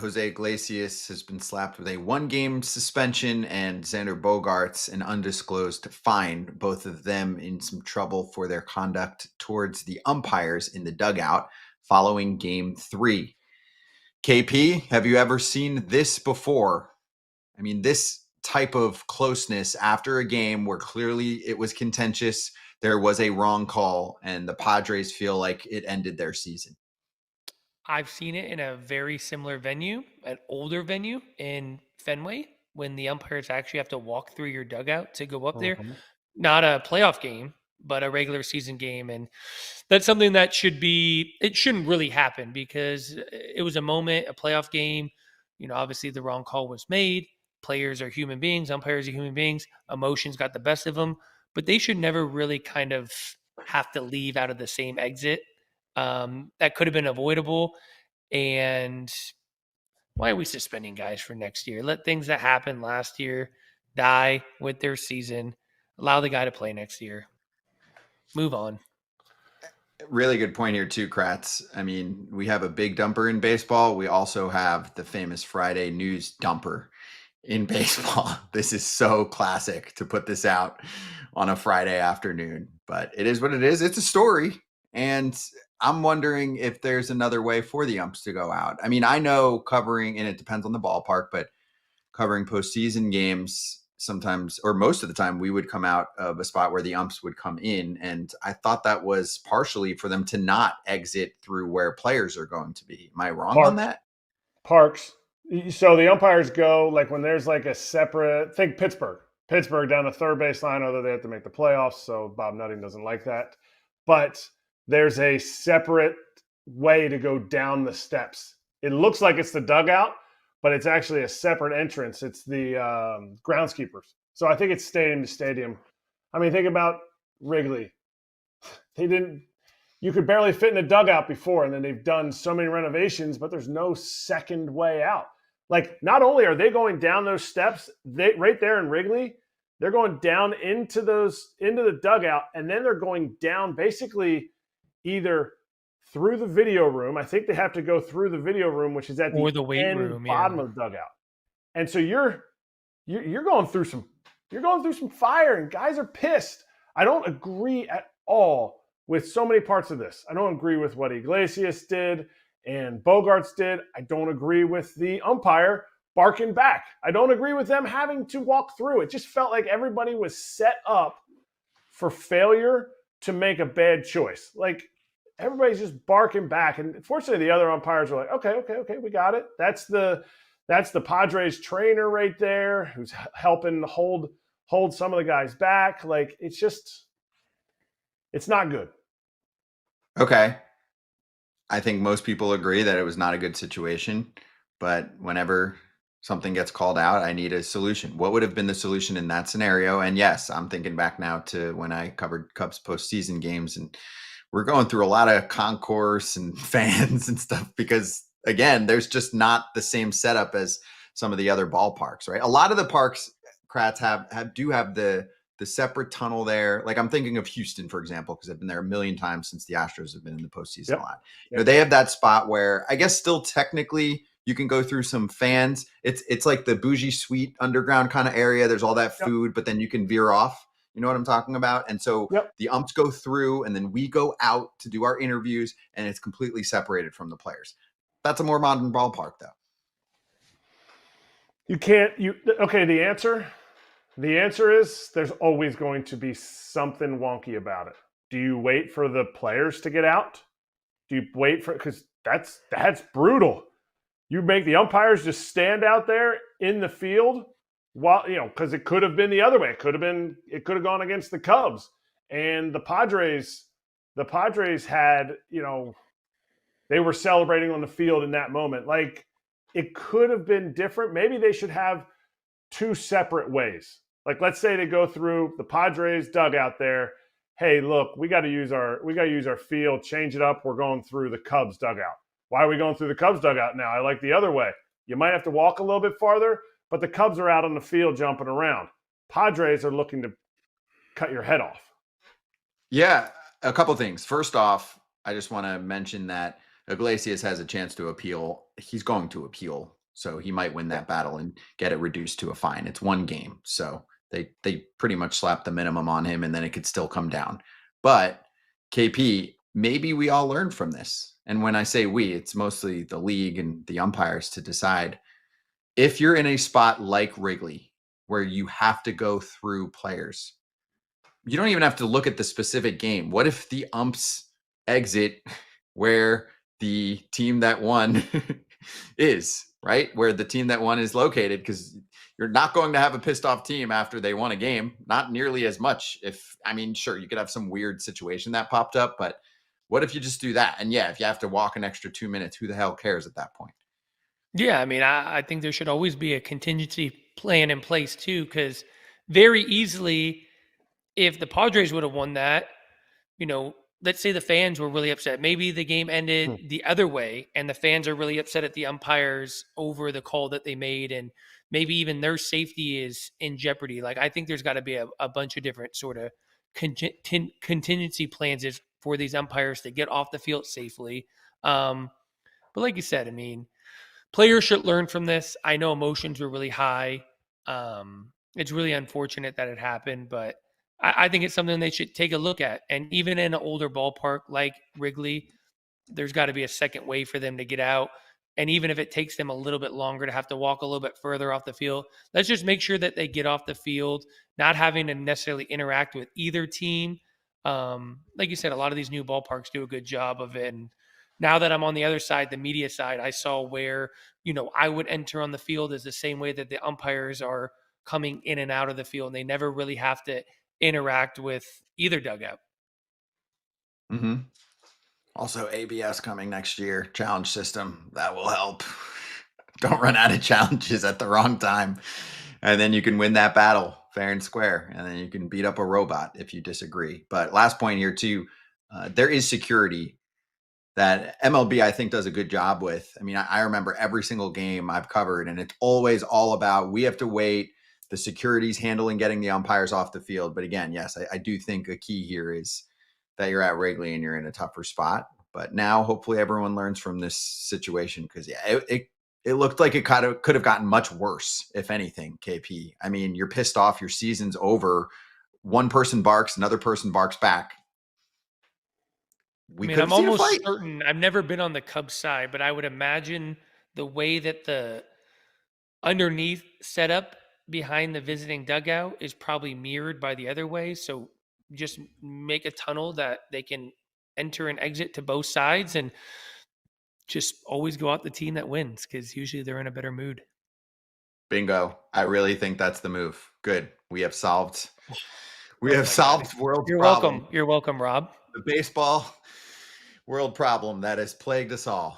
Jose Iglesias has been slapped with a 1-game suspension, and Xander Bogaerts an undisclosed fine, both of them in some trouble for their conduct towards the umpires in the dugout following game 3. KP, have you ever seen this before? I mean, this type of closeness after a game where clearly it was contentious, there was a wrong call, and the Padres feel like it ended their season. I've seen it in a very similar venue, an older venue in Fenway, when the umpires actually have to walk through your dugout to go up there. Mhm. Not a playoff game, but a regular season game. And that's something that it shouldn't really happen because it was a moment, a playoff game. Obviously the wrong call was made. Players are human beings, umpires are human beings. Emotions got the best of them, but they should never really kind of have to leave out of the same exit. That could have been avoidable. And why are we suspending guys for next year? Let things that happened last year die with their season. Allow the guy to play next year. Move on. Really good point here too, Kratz. I mean, we have a big dumper in baseball. We also have the famous Friday news dumper in baseball. This is so classic to put this out on a Friday afternoon, but it is what it is. It's a story. And I'm wondering if there's another way for the umps to go out. I mean, I know covering, and it depends on the ballpark, but covering postseason games, sometimes or most of the time we would come out of a spot where the umps would come in, and I thought that was partially for them to not exit through where players are going to be. Am I wrong on Parks. that? Parks. So the umpires go like when there's like a separate, think Pittsburgh down the third base line, although they have to make the playoffs. So Bob Nutting doesn't like that. But there's a separate way to go down the steps. It looks like it's the dugout, but it's actually a separate entrance. It's the groundskeepers. So I think it's stadium to stadium. I mean, think about Wrigley. They didn't, you could barely fit in a dugout before, and then they've done so many renovations, but there's no second way out. Like, not only are they going down those steps, they right there in Wrigley, they're going down into the dugout, and then they're going down basically either through the video room. I think they have to go through the video room, which is at Or the the weight end room, bottom yeah. of the dugout. And so you're going through some fire, and guys are pissed. I don't agree at all with so many parts of this. I don't agree with what Iglesias did and Bogaerts did. I don't agree with the umpire barking back. I don't agree with them having to walk through. It just felt like everybody was set up for failure to make a bad choice. Like, everybody's just barking back. And fortunately, the other umpires were like, okay, we got it. That's the Padres trainer right there who's helping hold some of the guys back. Like, it's not good. Okay. I think most people agree that it was not a good situation, but whenever something gets called out, I need a solution. What would have been the solution in that scenario? And yes, I'm thinking back now to when I covered Cubs postseason games, and we're going through a lot of concourse and fans and stuff because, again, there's just not the same setup as some of the other ballparks, right? A lot of the parks, Kratz, do have the separate tunnel there. Like, I'm thinking of Houston, for example, because I've been there a million times since the Astros have been in the postseason a lot. Yep. They have that spot where I guess still technically you can go through some fans. It's like the bougie suite underground kind of area. There's all that food, but then you can veer off. You know what I'm talking about? And so the umps go through, and then we go out to do our interviews, and it's completely separated from the players. That's a more modern ballpark, though. The answer is there's always going to be something wonky about it. Do you wait for the players to get out? Do you wait for, because that's brutal. You make the umpires just stand out there in the field while, because it could have been the other way. It could have gone against the Cubs, and the Padres had, they were celebrating on the field in that moment. Like, it could have been different. Maybe they should have two separate ways. Like, let's say they go through the Padres dugout there. Hey, look, we got to use our field, change it up. We're going through the Cubs dugout. Why are we going through the Cubs dugout now? I like the other way. You might have to walk a little bit farther, but the Cubs are out on the field jumping around. Padres are looking to cut your head off. Yeah, a couple things. First off, I just want to mention that Iglesias has a chance to appeal. He's going to appeal, so he might win that battle and get it reduced to a fine. It's one game, so they pretty much slapped the minimum on him, and then it could still come down. But KP, maybe we all learned from this. And when I say we, it's mostly the league and the umpires to decide. If you're in a spot like Wrigley where you have to go through players, you don't even have to look at the specific game. What if the umps exit where the team that won is, right? Where the team that won is located, because you're not going to have a pissed off team after they won a game. Not nearly as much. Sure, you could have some weird situation that popped up, but what if you just do that? And yeah, if you have to walk an extra 2 minutes, who the hell cares at that point? Yeah, I mean, I think there should always be a contingency plan in place too, because very easily, if the Padres would have won that, let's say the fans were really upset. Maybe the game ended the other way, and the fans are really upset at the umpires over the call that they made, and maybe even their safety is in jeopardy. Like, I think there's got to be a bunch of different sort of contingency plans for these umpires to get off the field safely. But like you said, I mean, players should learn from this. I know emotions were really high. It's really unfortunate that it happened, but I think it's something they should take a look at. And even in an older ballpark like Wrigley, there's got to be a second way for them to get out. And even if it takes them a little bit longer to have to walk a little bit further off the field, let's just make sure that they get off the field, not having to necessarily interact with either team. Like you said, a lot of these new ballparks do a good job of it. And now that I'm on the other side, the media side, I saw where, I would enter on the field is the same way that the umpires are coming in and out of the field. And they never really have to interact with either dugout. Mm-hmm. Also, ABS coming next year, challenge system. That will help. Don't run out of challenges at the wrong time. And then you can win that battle fair and square. And then you can beat up a robot if you disagree. But last point here, too, there is security that MLB, I think, does a good job with. I mean, I remember every single game I've covered, and it's always all about we have to wait. The security's handling getting the umpires off the field. But again, yes, I do think a key here is that you're at Wrigley and you're in a tougher spot. But now hopefully everyone learns from this situation, because it looked like it kind of could have gotten much worse, if anything, KP. I mean, you're pissed off, your season's over. One person barks, another person barks back. I'm almost certain, I've never been on the Cubs side, but I would imagine the way that the underneath setup behind the visiting dugout is probably mirrored by the other way. So just make a tunnel that they can enter and exit to both sides, and just always go out the team that wins, because usually they're in a better mood. Bingo. I really think that's the move. Good. We have solved world's problem. You're welcome, Rob. The baseball world problem that has plagued us all.